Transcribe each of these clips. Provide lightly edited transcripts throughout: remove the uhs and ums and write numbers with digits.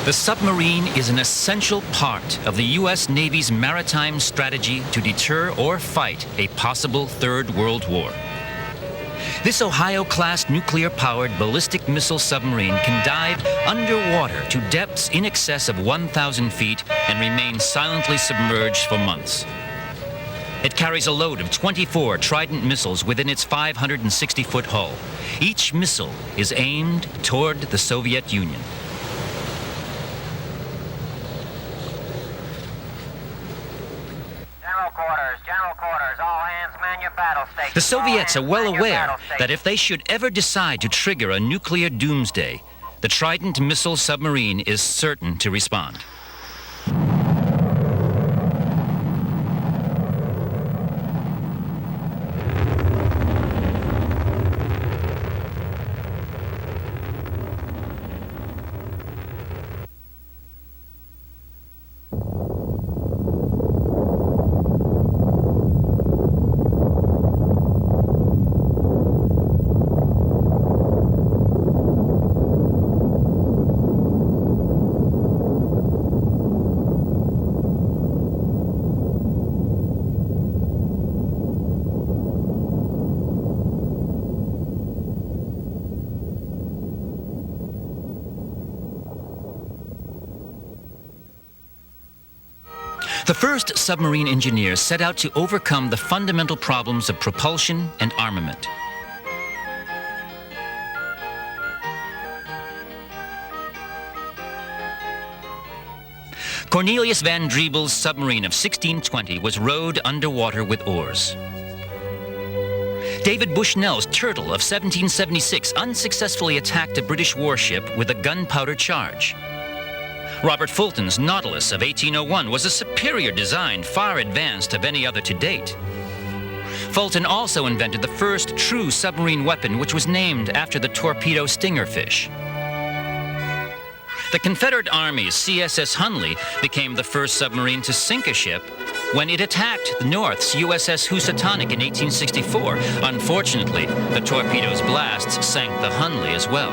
The submarine is an essential part of the U.S. Navy's maritime strategy to deter or fight a possible Third World War. This Ohio-class nuclear-powered ballistic missile submarine can dive underwater to depths in excess of 1,000 feet and remain silently submerged for months. It carries a load of 24 Trident missiles within its 560-foot hull. Each missile is aimed toward the Soviet Union. General quarters, all hands man your battle stations. The Soviets are well aware that if they should ever decide to trigger a nuclear doomsday, the Trident missile submarine is certain to respond. The first submarine engineers set out to overcome the fundamental problems of propulsion and armament. Cornelius van Driebel's submarine of 1620 was rowed underwater with oars. David Bushnell's Turtle of 1776 unsuccessfully attacked a British warship with a gunpowder charge. Robert Fulton's Nautilus of 1801 was a superior design, far advanced of any other to date. Fulton also invented the first true submarine weapon, which was named after the torpedo stingerfish. The Confederate Army's CSS Hunley became the first submarine to sink a ship when it attacked the North's USS Housatonic in 1864. Unfortunately, the torpedo's blasts sank the Hunley as well.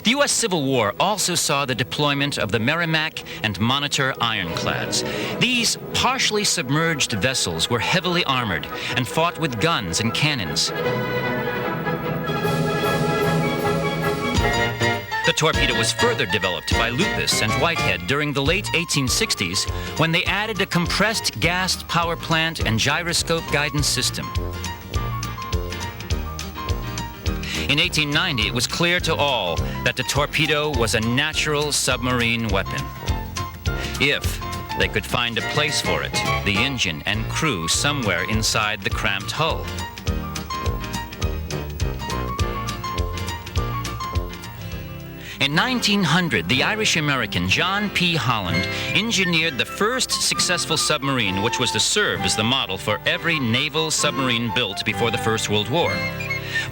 The U.S. Civil War also saw the deployment of the Merrimack and Monitor ironclads. These partially submerged vessels were heavily armored and fought with guns and cannons. The torpedo was further developed by Lupus and Whitehead during the late 1860s when they added a compressed gas power plant and gyroscope guidance system. In 1890, it was clear to all that the torpedo was a natural submarine weapon. If they could find a place for it, the engine and crew somewhere inside the cramped hull. In 1900, the Irish-American John P. Holland engineered the first successful submarine, which was to serve as the model for every naval submarine built before the First World War.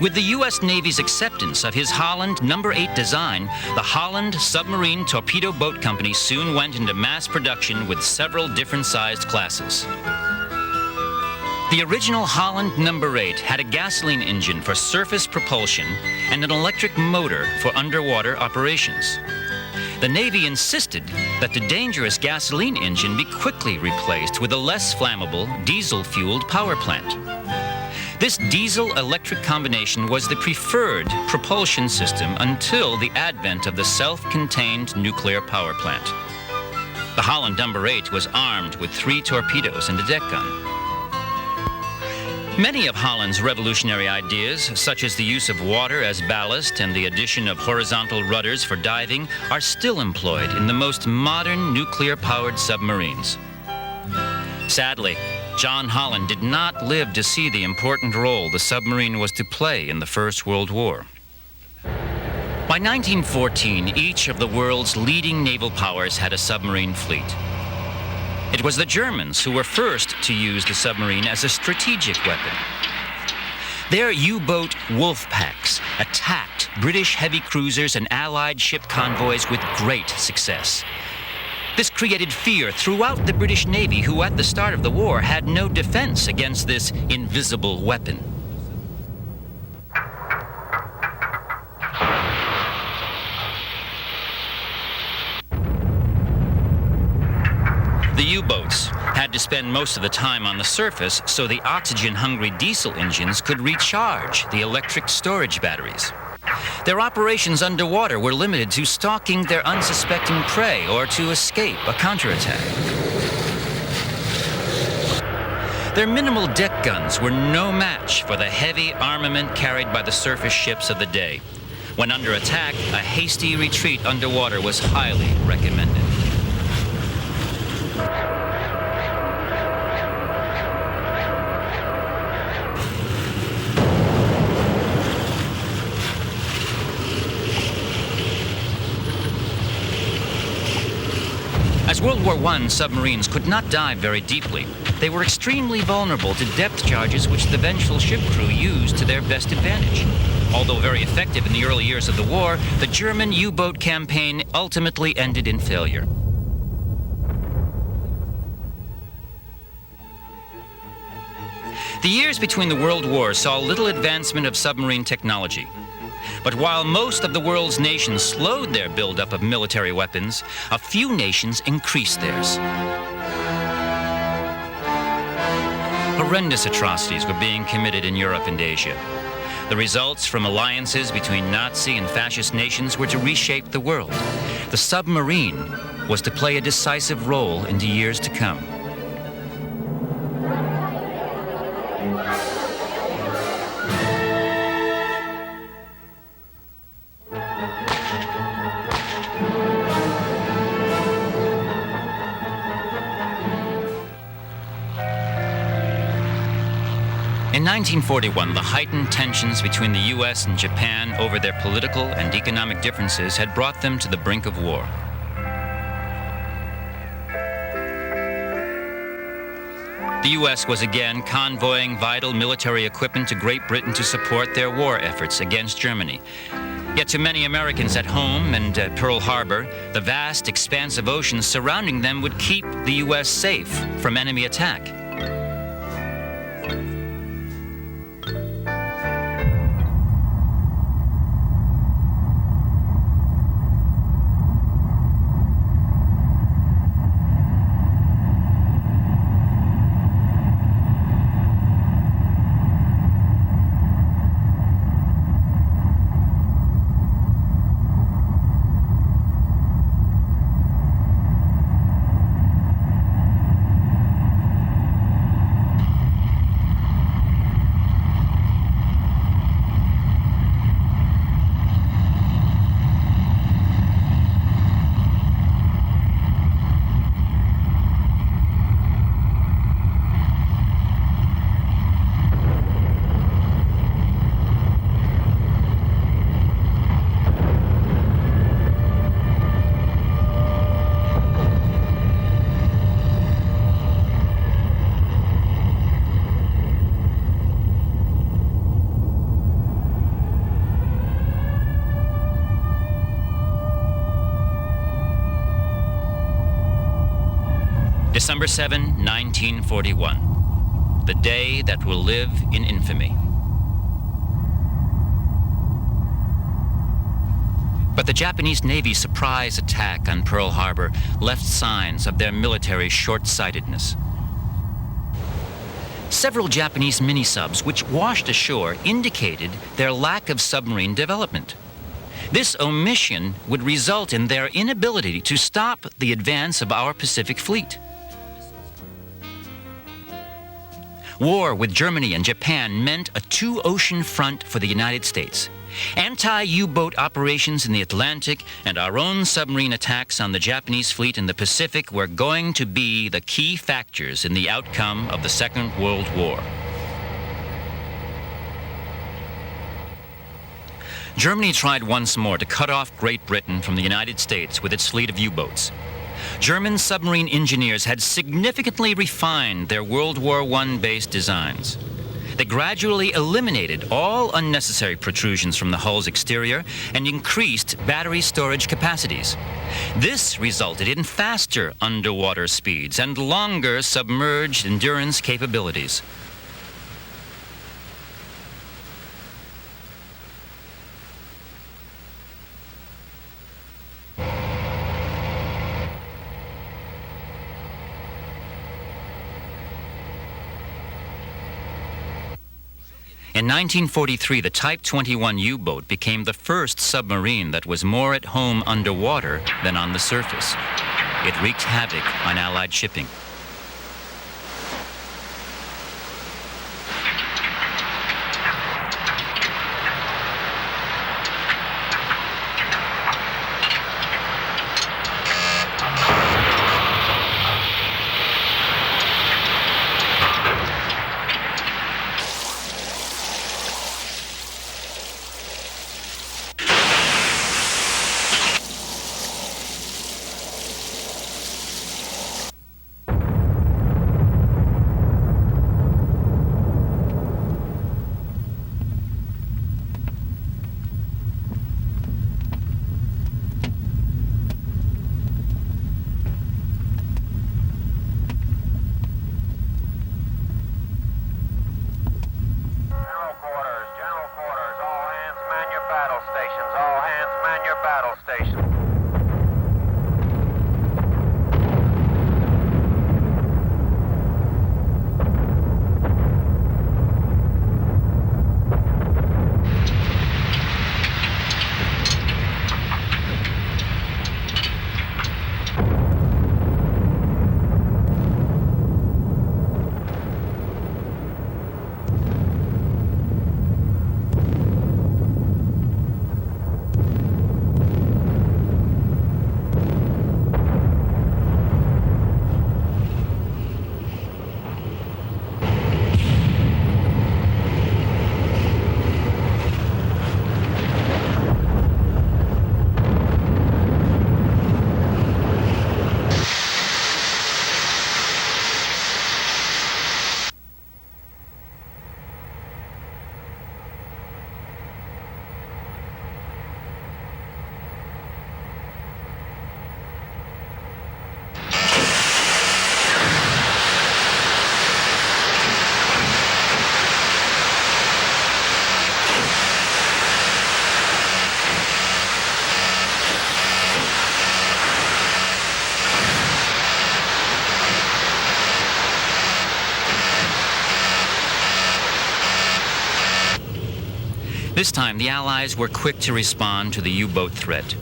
With the U.S. Navy's acceptance of his Holland No. 8 design, the Holland Submarine Torpedo Boat Company soon went into mass production with several different-sized classes. The original Holland No. 8 had a gasoline engine for surface propulsion and an electric motor for underwater operations. The Navy insisted that the dangerous gasoline engine be quickly replaced with a less flammable, diesel-fueled power plant. This diesel-electric combination was the preferred propulsion system until the advent of the self-contained nuclear power plant. The Holland No. 8 was armed with 3 torpedoes and a deck gun. Many of Holland's revolutionary ideas, such as the use of water as ballast and the addition of horizontal rudders for diving, are still employed in the most modern nuclear-powered submarines. Sadly, John Holland did not live to see the important role the submarine was to play in the First World War. By 1914, each of the world's leading naval powers had a submarine fleet. It was the Germans who were first to use the submarine as a strategic weapon. Their U-boat wolf packs attacked British heavy cruisers and Allied ship convoys with great success. This created fear throughout the British Navy, who at the start of the war had no defense against this invisible weapon. U-boats had to spend most of the time on the surface so the oxygen-hungry diesel engines could recharge the electric storage batteries. Their operations underwater were limited to stalking their unsuspecting prey or to escape a counterattack. Their minimal deck guns were no match for the heavy armament carried by the surface ships of the day. When under attack, a hasty retreat underwater was highly recommended. As World War I submarines could not dive very deeply, they were extremely vulnerable to depth charges which the vengeful ship crew used to their best advantage. Although very effective in the early years of the war, the German U-boat campaign ultimately ended in failure. The years between the world wars saw little advancement of submarine technology. But while most of the world's nations slowed their buildup of military weapons, a few nations increased theirs. Horrendous atrocities were being committed in Europe and Asia. The results from alliances between Nazi and fascist nations were to reshape the world. The submarine was to play a decisive role in the years to come. In 1941, the heightened tensions between the U.S. and Japan over their political and economic differences had brought them to the brink of war. The U.S. was again convoying vital military equipment to Great Britain to support their war efforts against Germany. Yet to many Americans at home and at Pearl Harbor, the vast expanse of ocean surrounding them would keep the U.S. safe from enemy attack. December 7, 1941, the day that will live in infamy. But the Japanese Navy's surprise attack on Pearl Harbor left signs of their military short-sightedness. Several Japanese mini-subs which washed ashore indicated their lack of submarine development. This omission would result in their inability to stop the advance of our Pacific Fleet. War with Germany and Japan meant a two-ocean front for the United States. Anti-U-boat operations in the Atlantic and our own submarine attacks on the Japanese fleet in the Pacific were going to be the key factors in the outcome of the Second World War. Germany tried once more to cut off Great Britain from the United States with its fleet of U-boats. German submarine engineers had significantly refined their World War I-based designs. They gradually eliminated all unnecessary protrusions from the hull's exterior and increased battery storage capacities. This resulted in faster underwater speeds and longer submerged endurance capabilities. In 1943, the Type 21 U-boat became the first submarine that was more at home underwater than on the surface. It wreaked havoc on Allied shipping. General quarters, all hands man your battle stations, all hands man your battle stations. This time, the Allies were quick to respond to the U-boat threat.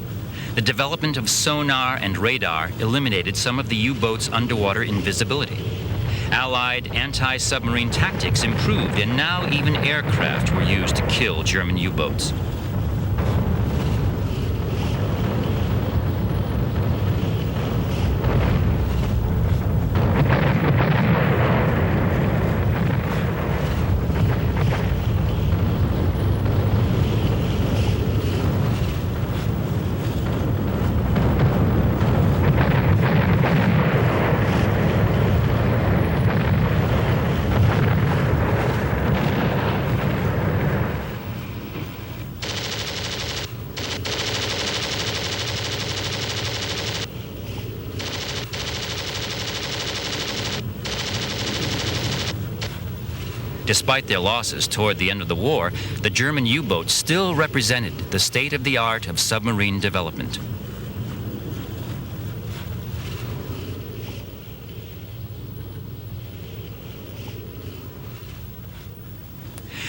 The development of sonar and radar eliminated some of the U-boat's underwater invisibility. Allied anti-submarine tactics improved, and now even aircraft were used to kill German U-boats. Despite their losses toward the end of the war, the German U-boat still represented the state-of-the-art of submarine development.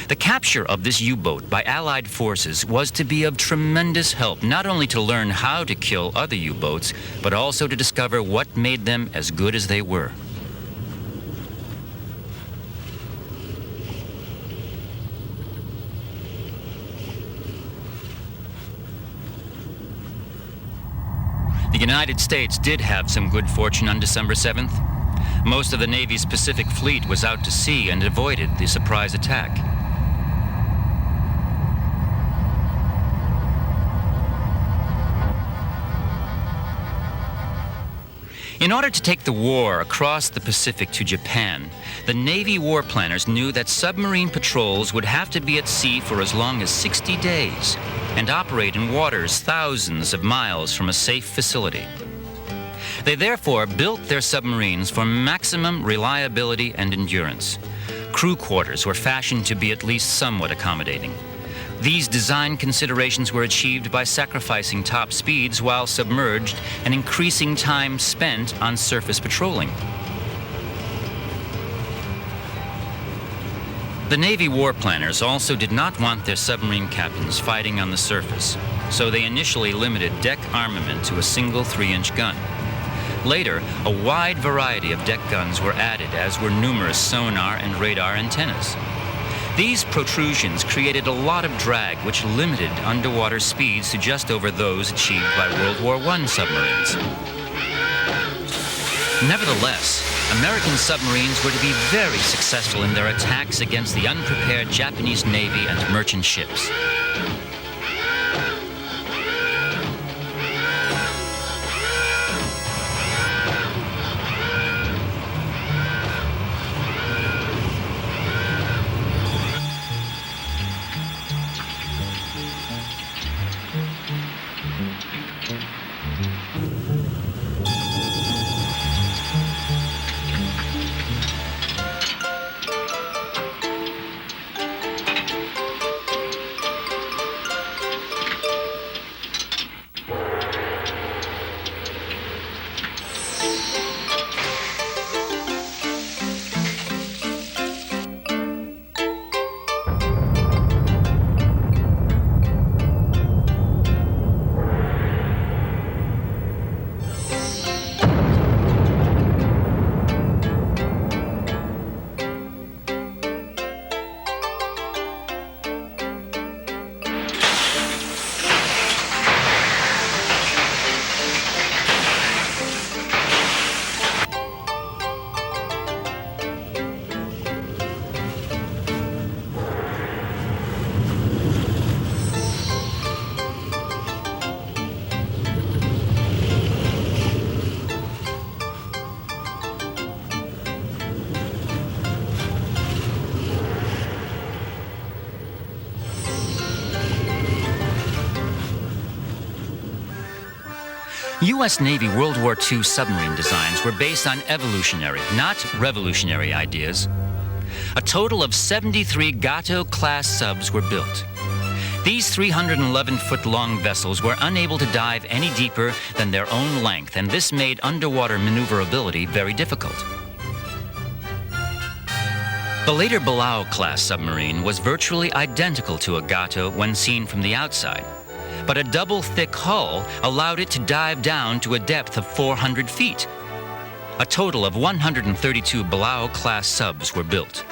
The capture of this U-boat by Allied forces was to be of tremendous help, not only to learn how to kill other U-boats, but also to discover what made them as good as they were. The United States did have some good fortune on December 7th. Most of the Navy's Pacific Fleet was out to sea and avoided the surprise attack. In order to take the war across the Pacific to Japan, the Navy war planners knew that submarine patrols would have to be at sea for as long as 60 days and operate in waters thousands of miles from a safe facility. They therefore built their submarines for maximum reliability and endurance. Crew quarters were fashioned to be at least somewhat accommodating. These design considerations were achieved by sacrificing top speeds while submerged and increasing time spent on surface patrolling. The Navy war planners also did not want their submarine captains fighting on the surface, so they initially limited deck armament to a single 3-inch gun. Later, a wide variety of deck guns were added, as were numerous sonar and radar antennas. These protrusions created a lot of drag, which limited underwater speeds to just over those achieved by World War I submarines. Nevertheless, American submarines were to be very successful in their attacks against the unprepared Japanese Navy and merchant ships. U.S. Navy World War II submarine designs were based on evolutionary, not revolutionary ideas. A total of 73 Gato-class subs were built. These 311-foot-long vessels were unable to dive any deeper than their own length, and this made underwater maneuverability very difficult. The later Balao-class submarine was virtually identical to a Gato when seen from the outside, but a double-thick hull allowed it to dive down to a depth of 400 feet. A total of 132 Balao-class subs were built.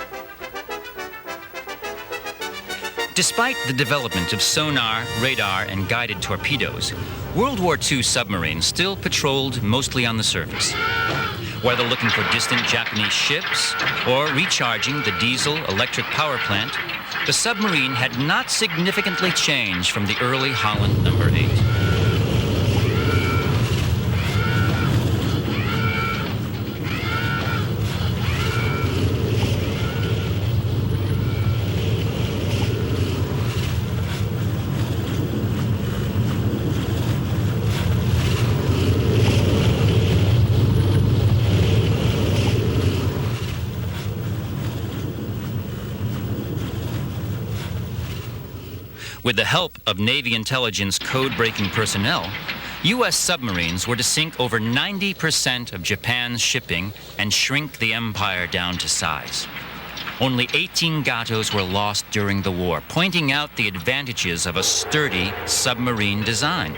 Despite the development of sonar, radar, and guided torpedoes, World War II submarines still patrolled mostly on the surface. Whether looking for distant Japanese ships or recharging the diesel-electric power plant, the submarine had not significantly changed from the early Holland No. 8. With the help of Navy intelligence code-breaking personnel, U.S. submarines were to sink over 90% of Japan's shipping and shrink the empire down to size. Only 18 Gatos were lost during the war, pointing out the advantages of a sturdy submarine design.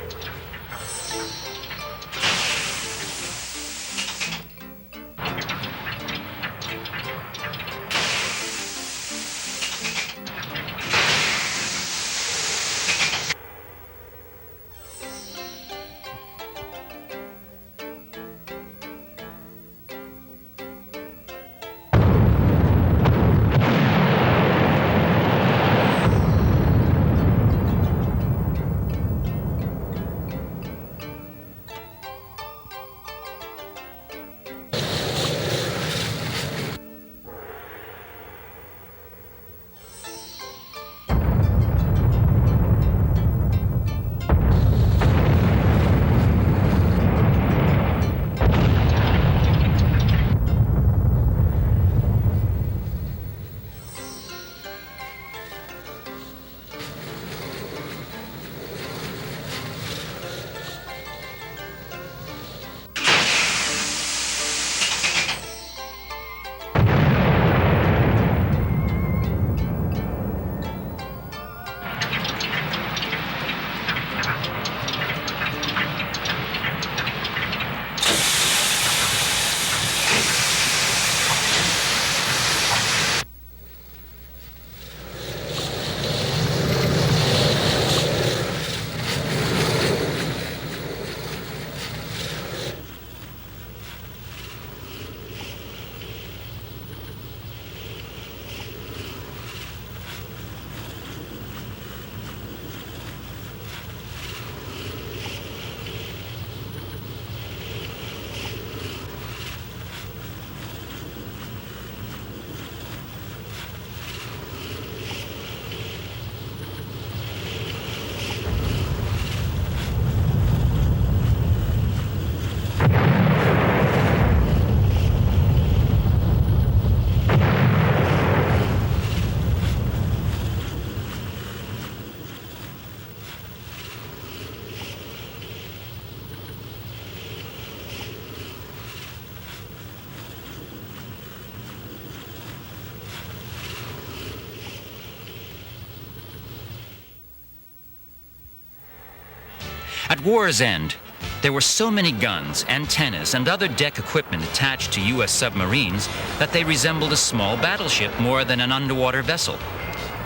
At war's end, there were so many guns, antennas, and other deck equipment attached to U.S. submarines that they resembled a small battleship more than an underwater vessel.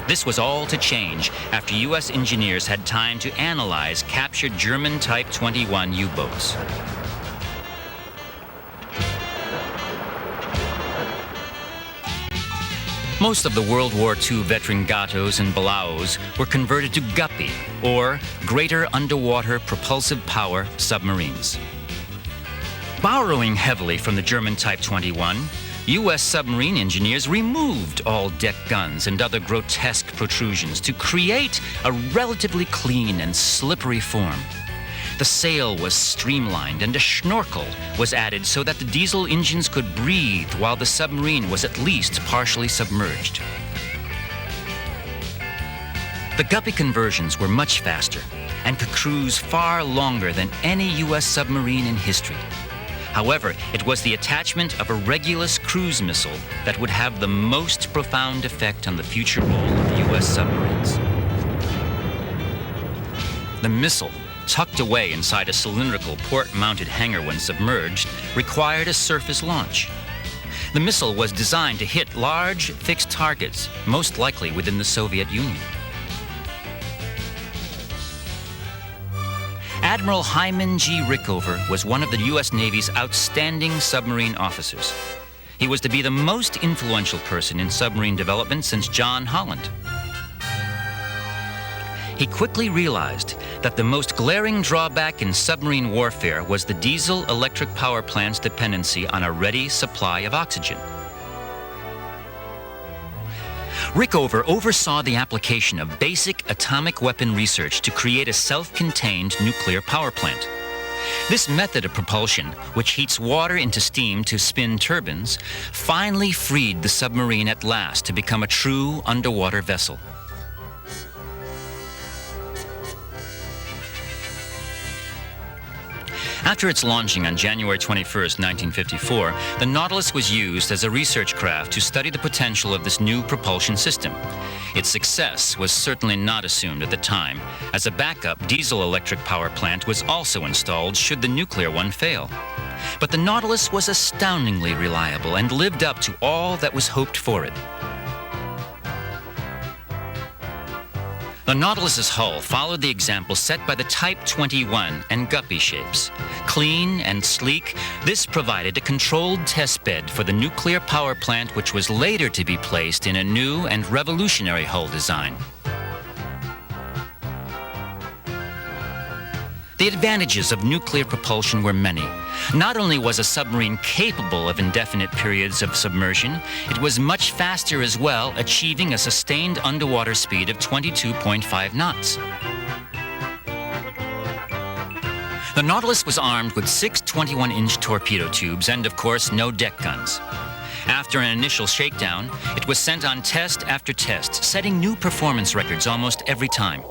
This was all to change after U.S. engineers had time to analyze captured German Type 21 U-boats. Most of the World War II veteran Gatos and Balaos were converted to Guppy, or Greater Underwater Propulsive Power submarines. Borrowing heavily from the German Type 21, U.S. submarine engineers removed all deck guns and other grotesque protrusions to create a relatively clean and slippery form. The sail was streamlined and a snorkel was added so that the diesel engines could breathe while the submarine was at least partially submerged. The Guppy conversions were much faster and could cruise far longer than any U.S. submarine in history. However, it was the attachment of a Regulus cruise missile that would have the most profound effect on the future role of U.S. submarines. The missile, tucked away inside a cylindrical port-mounted hangar when submerged, required a surface launch. The missile was designed to hit large, fixed targets, most likely within the Soviet Union. Admiral Hyman G. Rickover was one of the U.S. Navy's outstanding submarine officers. He was to be the most influential person in submarine development since John Holland. He quickly realized that the most glaring drawback in submarine warfare was the diesel-electric power plant's dependency on a ready supply of oxygen. Rickover oversaw the application of basic atomic weapon research to create a self-contained nuclear power plant. This method of propulsion, which heats water into steam to spin turbines, finally freed the submarine at last to become a true underwater vessel. After its launching on January 21, 1954, the Nautilus was used as a research craft to study the potential of this new propulsion system. Its success was certainly not assumed at the time, as a backup diesel-electric power plant was also installed should the nuclear one fail. But the Nautilus was astoundingly reliable and lived up to all that was hoped for it. The Nautilus's hull followed the example set by the Type 21 and Guppy shapes. Clean and sleek, this provided a controlled test bed for the nuclear power plant, which was later to be placed in a new and revolutionary hull design. The advantages of nuclear propulsion were many. Not only was a submarine capable of indefinite periods of submersion, it was much faster as well, achieving a sustained underwater speed of 22.5 knots. The Nautilus was armed with 6 21-inch torpedo tubes and, of course, no deck guns. After an initial shakedown, it was sent on test after test, setting new performance records almost every time.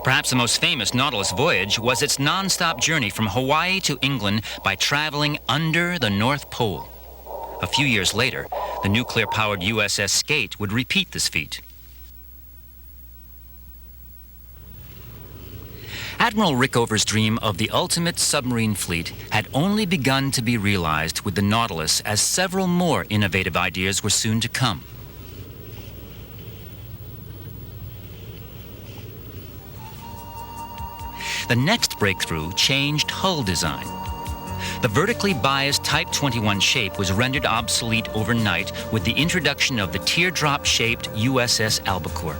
Perhaps the most famous Nautilus voyage was its non-stop journey from Hawaii to England by traveling under the North Pole. A few years later, the nuclear-powered USS Skate would repeat this feat. Admiral Rickover's dream of the ultimate submarine fleet had only begun to be realized with the Nautilus, as several more innovative ideas were soon to come. The next breakthrough changed hull design. The vertically biased Type 21 shape was rendered obsolete overnight with the introduction of the teardrop-shaped USS Albacore.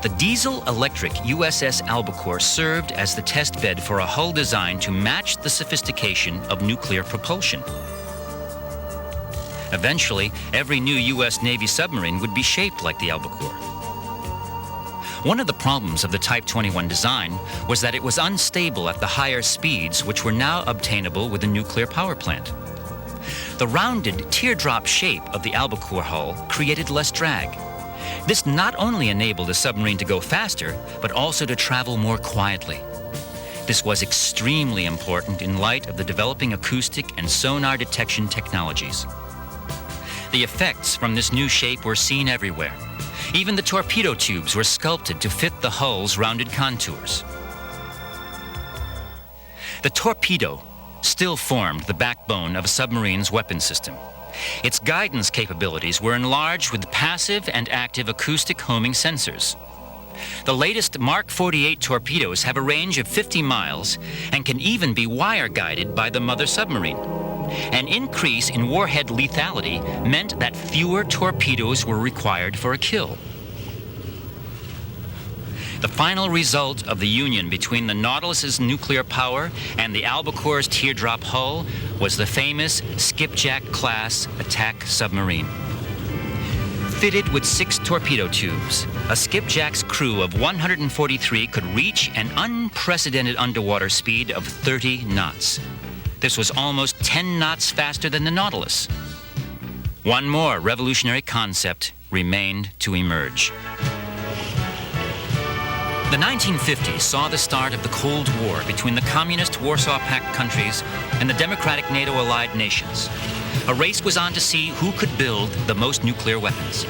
The diesel-electric USS Albacore served as the test bed for a hull design to match the sophistication of nuclear propulsion. Eventually, every new U.S. Navy submarine would be shaped like the Albacore. One of the problems of the Type 21 design was that it was unstable at the higher speeds, which were now obtainable with a nuclear power plant. The rounded teardrop shape of the Albacore hull created less drag. This not only enabled the submarine to go faster, but also to travel more quietly. This was extremely important in light of the developing acoustic and sonar detection technologies. The effects from this new shape were seen everywhere. Even the torpedo tubes were sculpted to fit the hull's rounded contours. The torpedo still formed the backbone of a submarine's weapon system. Its guidance capabilities were enlarged with passive and active acoustic homing sensors. The latest Mark 48 torpedoes have a range of 50 miles and can even be wire-guided by the mother submarine. An increase in warhead lethality meant that fewer torpedoes were required for a kill. The final result of the union between the Nautilus's nuclear power and the Albacore's teardrop hull was the famous Skipjack-class attack submarine. Fitted with 6 torpedo tubes, a Skipjack's crew of 143 could reach an unprecedented underwater speed of 30 knots. This was almost 10 knots faster than the Nautilus. One more revolutionary concept remained to emerge. The 1950s saw the start of the Cold War between the communist Warsaw Pact countries and the democratic NATO-allied nations. A race was on to see who could build the most nuclear weapons.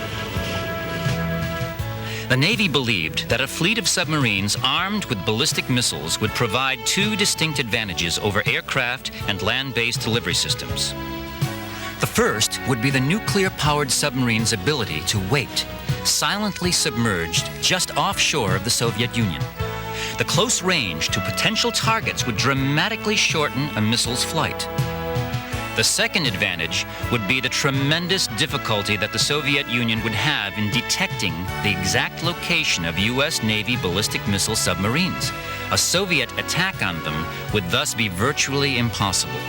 The Navy believed that a fleet of submarines armed with ballistic missiles would provide 2 distinct advantages over aircraft and land-based delivery systems. The first would be the nuclear-powered submarine's ability to wait, silently submerged just offshore of the Soviet Union. The close range to potential targets would dramatically shorten a missile's flight. The second advantage would be the tremendous difficulty that the Soviet Union would have in detecting the exact location of U.S. Navy ballistic missile submarines. A Soviet attack on them would thus be virtually impossible.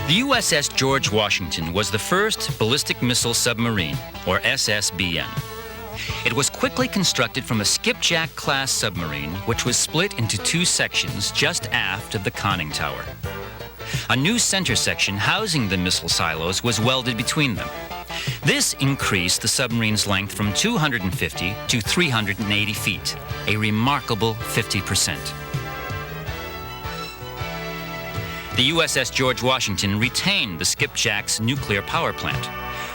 The USS George Washington was the first ballistic missile submarine, or SSBN. It was quickly constructed from a Skipjack-class submarine, which was split into 2 sections just aft of the conning tower. A new center section housing the missile silos was welded between them. This increased the submarine's length from 250 to 380 feet, a remarkable 50%. The USS George Washington retained the Skipjack's nuclear power plant.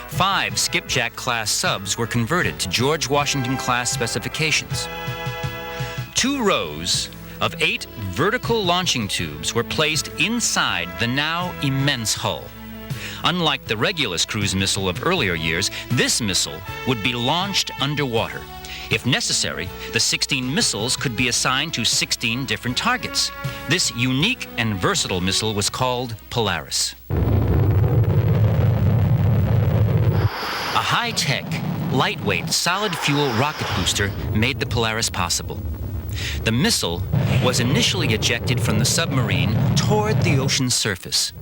5 Skipjack-class subs were converted to George Washington-class specifications. 2 rows of 8 vertical launching tubes were placed inside the now immense hull. Unlike the Regulus cruise missile of earlier years, this missile would be launched underwater. If necessary, the 16 missiles could be assigned to 16 different targets. This unique and versatile missile was called Polaris. A high-tech, lightweight, solid-fuel rocket booster made the Polaris possible. The missile was initially ejected from the submarine toward the ocean's surface.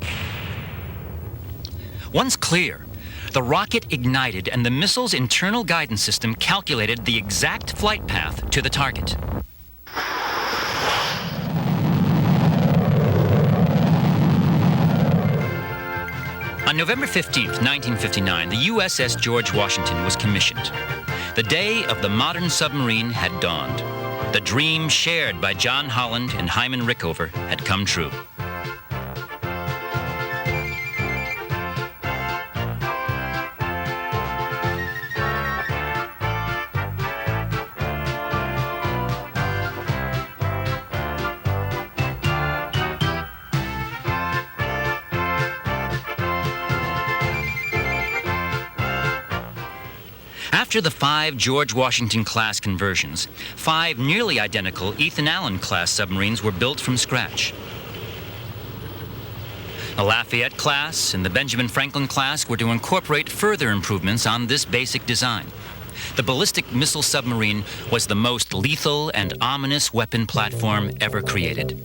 Once clear, the rocket ignited and the missile's internal guidance system calculated the exact flight path to the target. On November 15, 1959, the USS George Washington was commissioned. The day of the modern submarine had dawned. The dream shared by John Holland and Hyman Rickover had come true. After the 5 George Washington-class conversions, 5 nearly identical Ethan Allen-class submarines were built from scratch. The Lafayette-class and the Benjamin Franklin-class were to incorporate further improvements on this basic design. The ballistic missile submarine was the most lethal and ominous weapon platform ever created.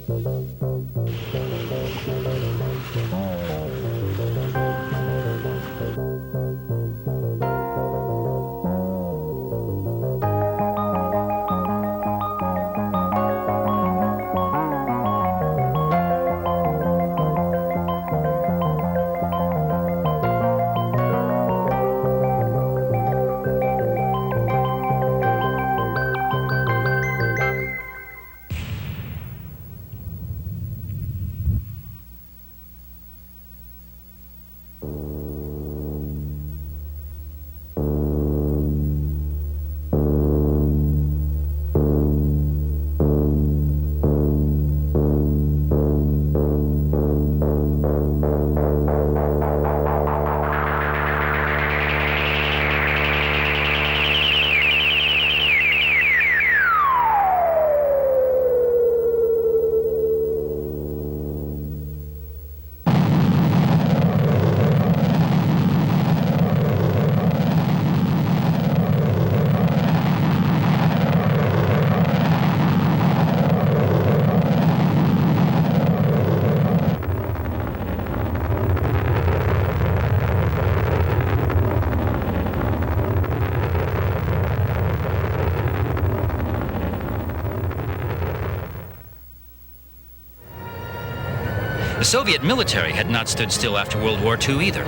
The Soviet military had not stood still after World War II either.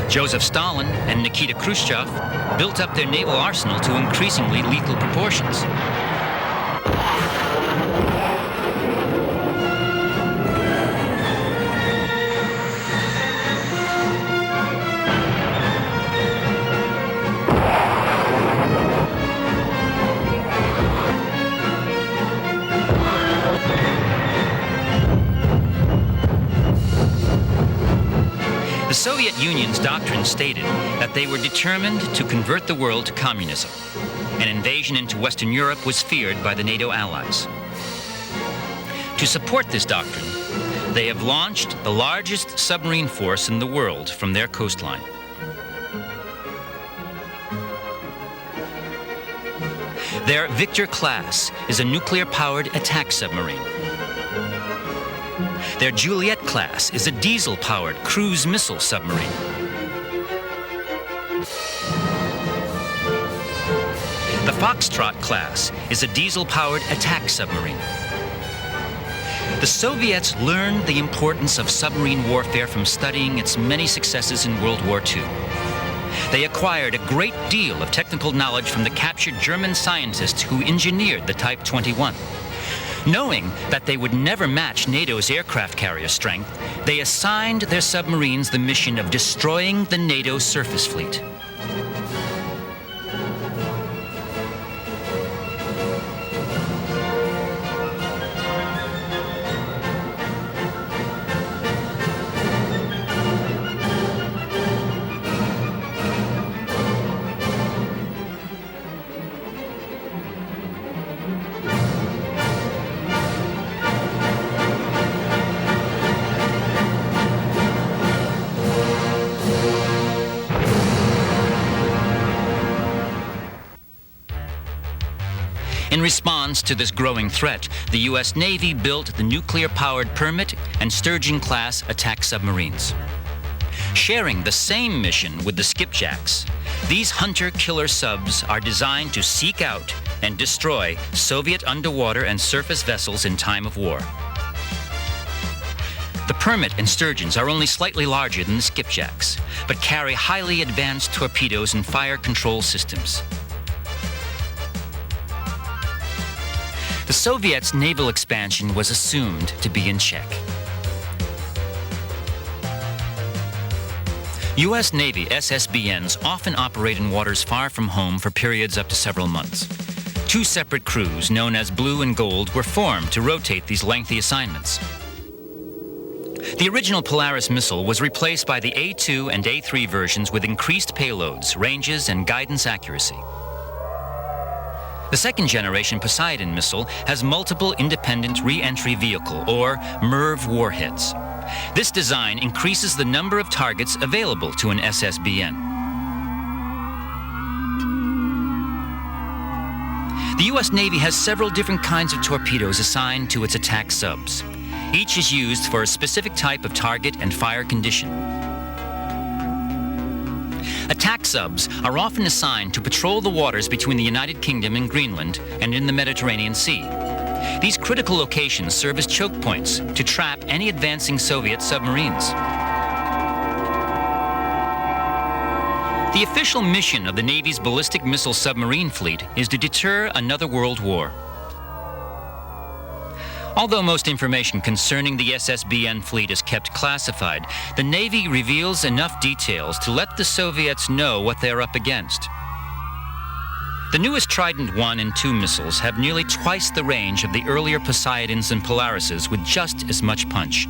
Joseph Stalin and Nikita Khrushchev built up their naval arsenal to increasingly lethal proportions. The Soviet Union's doctrine stated that they were determined to convert the world to communism. An invasion into Western Europe was feared by the NATO allies. To support this doctrine, they have launched the largest submarine force in the world from their coastline. Their Victor class is a nuclear-powered attack submarine. Their Juliet class is a diesel-powered cruise missile submarine. The Foxtrot class is a diesel-powered attack submarine. The Soviets learned the importance of submarine warfare from studying its many successes in World War II. They acquired a great deal of technical knowledge from the captured German scientists who engineered the Type 21. Knowing that they would never match NATO's aircraft carrier strength, they assigned their submarines the mission of destroying the NATO surface fleet. In response to this growing threat, the U.S. Navy built the nuclear-powered Permit and Sturgeon-class attack submarines. Sharing the same mission with the skipjacks, these hunter-killer subs are designed to seek out and destroy Soviet underwater and surface vessels in time of war. The Permit and Sturgeons are only slightly larger than the skipjacks, but carry highly advanced torpedoes and fire control systems. The Soviets' naval expansion was assumed to be in check. U.S. Navy SSBNs often operate in waters far from home for periods up to several months. Two separate crews, known as Blue and Gold, were formed to rotate these lengthy assignments. The original Polaris missile was replaced by the A2 and A3 versions with increased payloads, ranges, and guidance accuracy. The second-generation Poseidon missile has multiple independent re-entry vehicle, or MIRV warheads. This design increases the number of targets available to an SSBN. The U.S. Navy has several different kinds of torpedoes assigned to its attack subs. Each is used for a specific type of target and fire condition. Attack subs are often assigned to patrol the waters between the United Kingdom and Greenland and in the Mediterranean Sea. These critical locations serve as choke points to trap any advancing Soviet submarines. The official mission of the Navy's ballistic missile submarine fleet is to deter another world war. Although most information concerning the SSBN fleet is kept classified, the Navy reveals enough details to let the Soviets know what they're up against. The newest Trident 1 and 2 missiles have nearly twice the range of the earlier Poseidons and Polarises with just as much punch.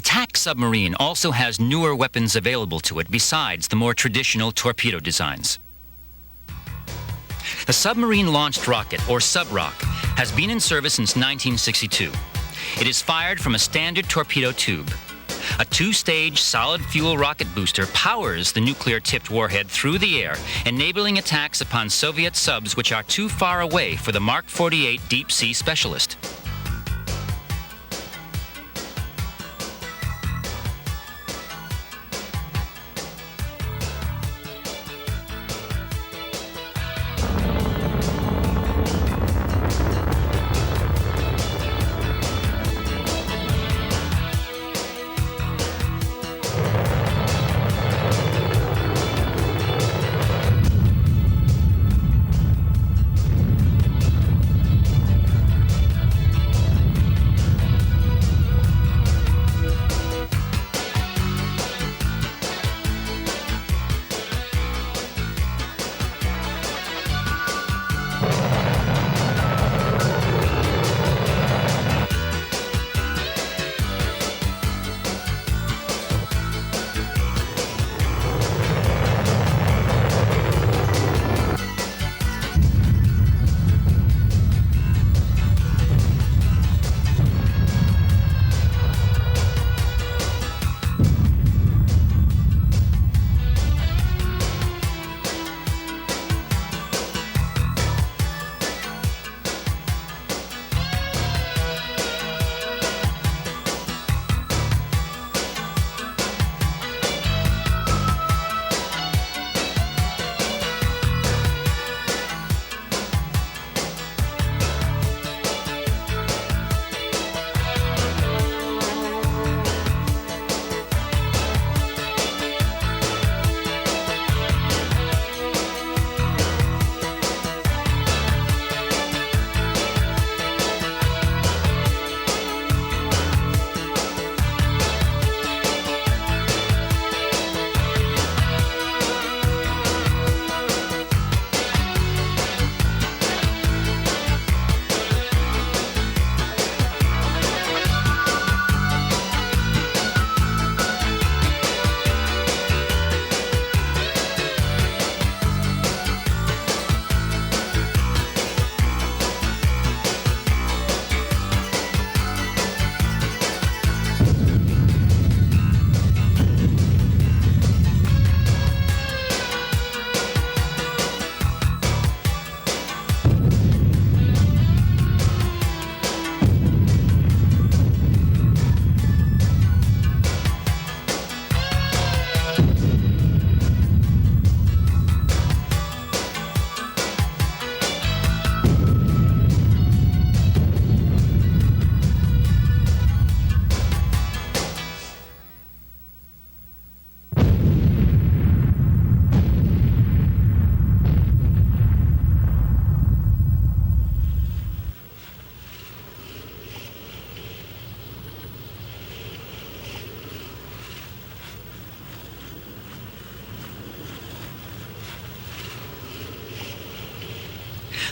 attack submarine also has newer weapons available to it besides the more traditional torpedo designs. The submarine-launched rocket, or SubRock, has been in service since 1962. It is fired from a standard torpedo tube. A two-stage solid-fuel rocket booster powers the nuclear-tipped warhead through the air, enabling attacks upon Soviet subs which are too far away for the Mark 48 deep-sea specialist.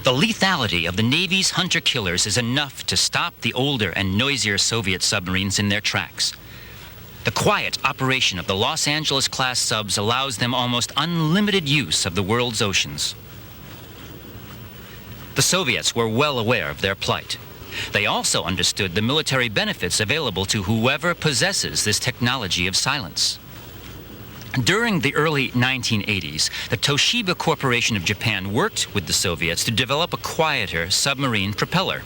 The lethality of the Navy's hunter-killers is enough to stop the older and noisier Soviet submarines in their tracks. The quiet operation of the Los Angeles-class subs allows them almost unlimited use of the world's oceans. The Soviets were well aware of their plight. They also understood the military benefits available to whoever possesses this technology of silence. During the early 1980s, the Toshiba Corporation of Japan worked with the Soviets to develop a quieter submarine propeller.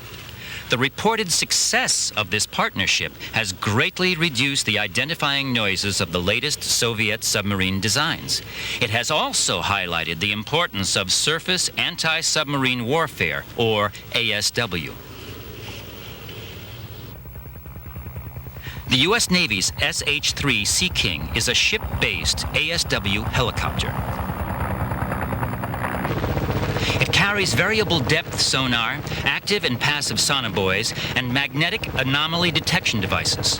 The reported success of this partnership has greatly reduced the identifying noises of the latest Soviet submarine designs. It has also highlighted the importance of surface anti-submarine warfare, or ASW. The U.S. Navy's SH-3 Sea King is a ship-based ASW helicopter. It carries variable depth sonar, active and passive sonobuoys, and magnetic anomaly detection devices.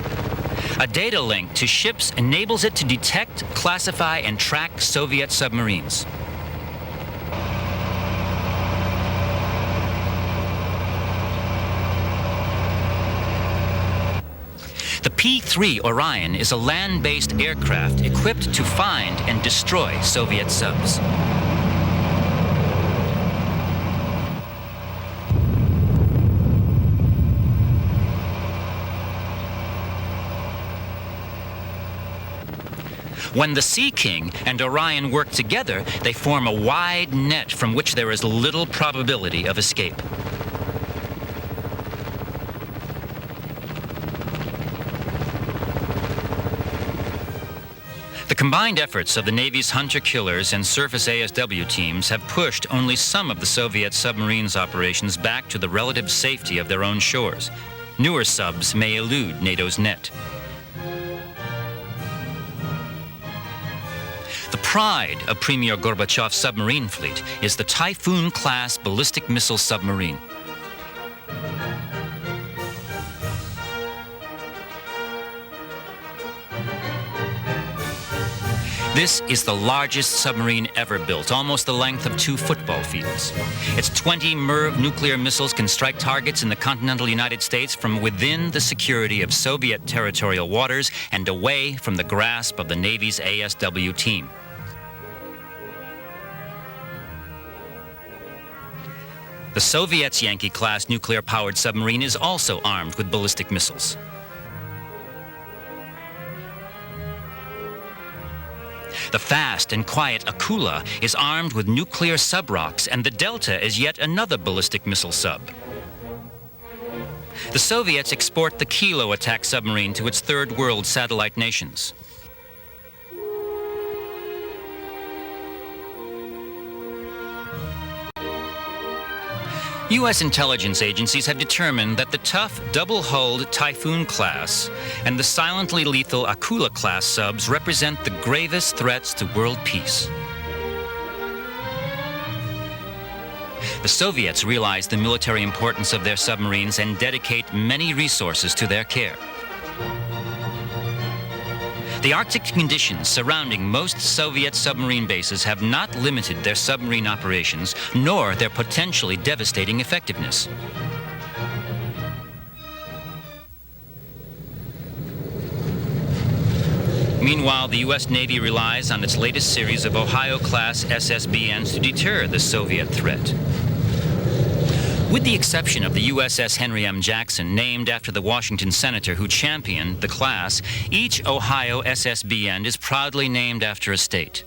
A data link to ships enables it to detect, classify, and track Soviet submarines. The The P-3 Orion is a land-based aircraft equipped to find and destroy Soviet subs. When the Sea King and Orion work together, they form a wide net from which there is little probability of escape. The combined efforts of the Navy's hunter-killers and surface ASW teams have pushed only some of the Soviet submarines' operations back to the relative safety of their own shores. Newer subs may elude NATO's net. The pride of Premier Gorbachev's submarine fleet is the Typhoon-class ballistic missile submarine. This is the largest submarine ever built, almost the length of 2 football fields. Its 20 MIRV nuclear missiles can strike targets in the continental United States from within the security of Soviet territorial waters and away from the grasp of the Navy's ASW team. The Soviets' Yankee-class nuclear-powered submarine is also armed with ballistic missiles. The fast and quiet Akula is armed with nuclear sub-rocks, and the Delta is yet another ballistic missile sub. The Soviets export the Kilo attack submarine to its third world satellite nations. U.S. intelligence agencies have determined that the tough, double-hulled Typhoon-class and the silently lethal Akula-class subs represent the gravest threats to world peace. The Soviets realize the military importance of their submarines and dedicate many resources to their care. The Arctic conditions surrounding most Soviet submarine bases have not limited their submarine operations, nor their potentially devastating effectiveness. Meanwhile, the U.S. Navy relies on its latest series of Ohio-class SSBNs to deter the Soviet threat. With the exception of the USS Henry M. Jackson, named after the Washington senator who championed the class, each Ohio SSBN is proudly named after a state.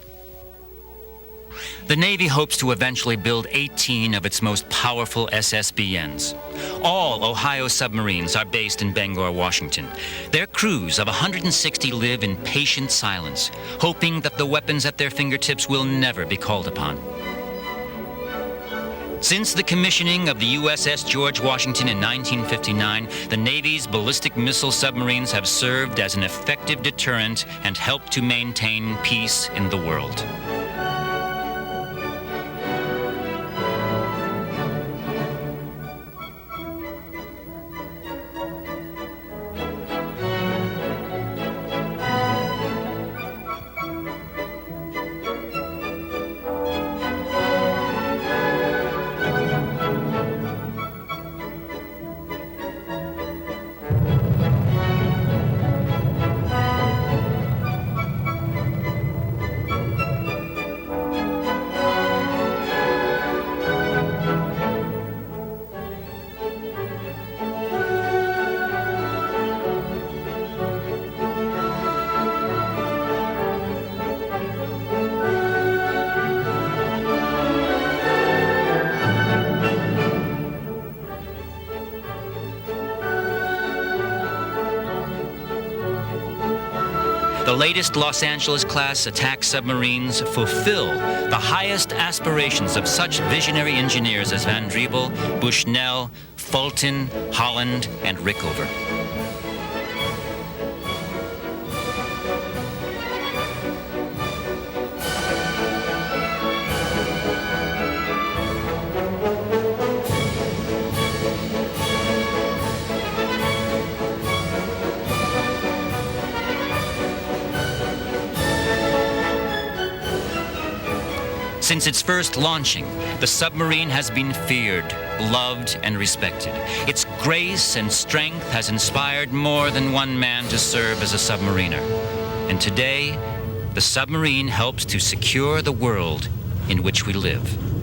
The Navy hopes to eventually build 18 of its most powerful SSBNs. All Ohio submarines are based in Bangor, Washington. Their crews of 160 live in patient silence, hoping that the weapons at their fingertips will never be called upon. Since the commissioning of the USS George Washington in 1959, the Navy's ballistic missile submarines have served as an effective deterrent and helped to maintain peace in the world. The latest Los Angeles-class attack submarines fulfill the highest aspirations of such visionary engineers as Van Driebel, Bushnell, Fulton, Holland, and Rickover. Since its first launching, the submarine has been feared, loved and respected. Its grace and strength has inspired more than one man to serve as a submariner. And today, the submarine helps to secure the world in which we live.